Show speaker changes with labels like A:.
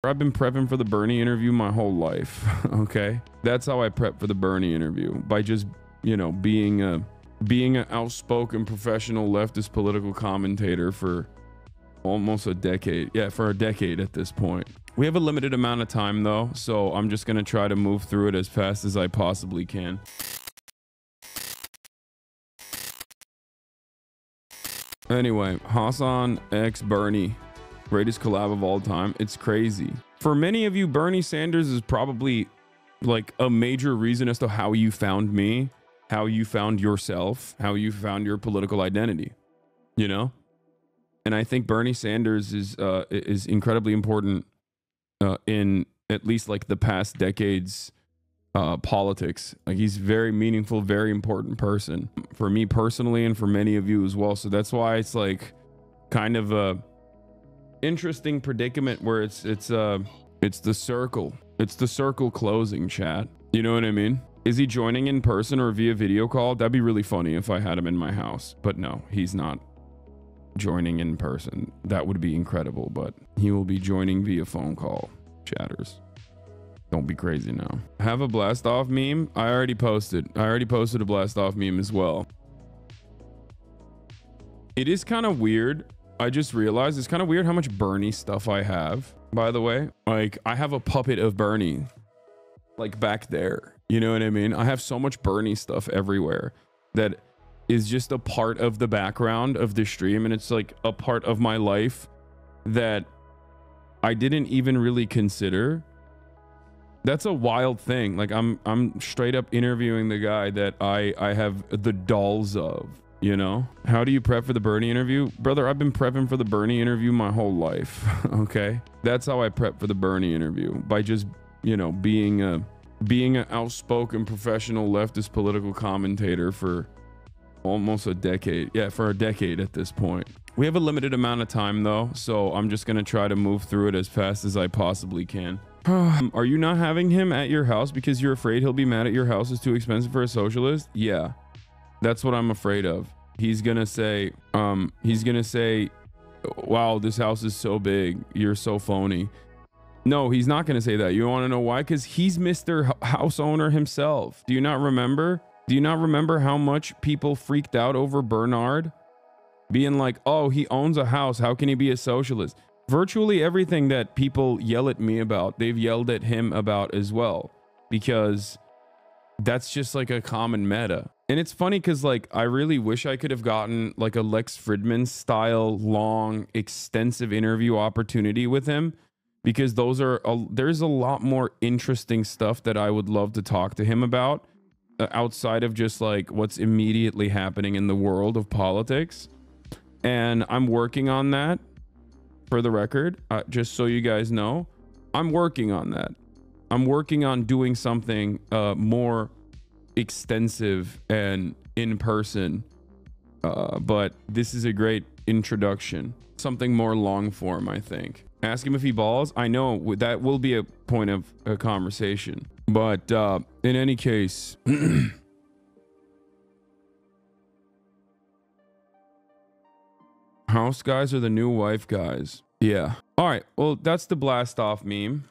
A: I've been prepping for the Bernie interview my whole life. Okay, that's how I prep for the Bernie interview, by just, you know, being an outspoken professional leftist political commentator for almost a decade. Yeah, for a decade at this point. We have a limited amount of time though, so I'm just gonna try to move through it as fast as I possibly can. Anyway, Hasan x Bernie, greatest collab of all time. It's crazy. For many of you, Bernie Sanders is probably like a major reason as to how you found me, how you found yourself, how you found your political identity, you know? And I think Bernie Sanders is incredibly important in at least like the past decades politics. Like, he's very meaningful, very important person for me personally, and for many of you as well. So that's why it's like kind of a interesting predicament where it's the circle closing, chat. You know what I mean? Is he joining in person or via video call? That'd be really funny if I had him in my house, but no, he's not joining in person. That would be incredible, but he will be joining via phone call. Chatters, don't be crazy now. Have a blast off meme. I already posted a blast off meme as well. It is kind of weird. I just realized it's kind of weird how much Bernie stuff I have, by the way. Like, I have a puppet of Bernie like back there, you know what I mean? I have so much Bernie stuff everywhere that is just a part of the background of the stream, and it's like a part of my life that I didn't even really consider. That's a wild thing. Like, I'm straight up interviewing the guy that I have the dolls of, you know? How do you prep for the Bernie interview? Brother, I've been prepping for the Bernie interview my whole life. Okay, that's how I prep for the Bernie interview, by just, you know, being an outspoken professional leftist political commentator for almost a decade. Yeah, for a decade at this point. We have a limited amount of time though, so I'm just gonna try to move through it as fast as I possibly can. Are you not having him at your house because you're afraid he'll be mad at your house is too expensive for a socialist? Yeah, that's what I'm afraid of. He's gonna say, wow, this house is so big, you're so phony. No, he's not gonna say that. You want to know why? Because he's Mr. House owner himself. Do you not remember? Do you not remember how much people freaked out over Bernard being like, oh, he owns a house, how can he be a socialist? Virtually everything that people yell at me about, they've yelled at him about as well, because that's just like a common meta. And it's funny because, like, I really wish I could have gotten like a Lex Fridman style long extensive interview opportunity with him, because those are there's a lot more interesting stuff that I would love to talk to him about outside of just like what's immediately happening in the world of politics. And I'm working on that, for the record, just so you guys know. I'm working on that. I'm working on doing something more extensive and in person, but this is a great introduction. Something more long form, I think. Ask him if he balls. I know that will be a point of a conversation, but in any case, house guys are the new wife guys. Yeah. All right. Well, that's the blast off meme.